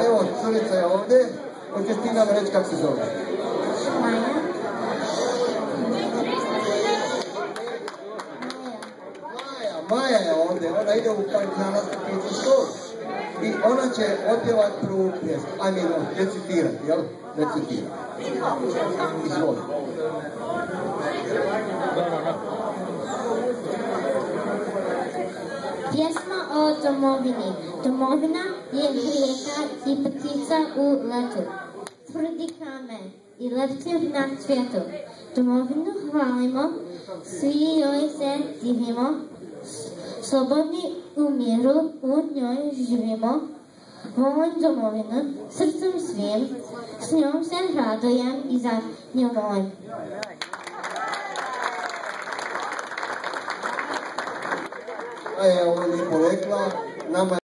Evo, curica je ovdje, hoćeš ti nam reći kako se zove? Maja je ovdje, ona ide u partizanansku pjesmu školu i ona će otpjevati prvu pjesmu, ajme recitirati, jel? Recitirati. Izvoli. Pjesma o domovini. Domovina je rijeka i ptica u letu, tvrdi kamen i leptir na cvijetu. Domovinu hvalimo, svi joj se divimo, slobodni u miru u njoj živimo. Volim domovinu srcem svim, s njom se radujem i za nju volim. A je ovo lijepo rekla, nama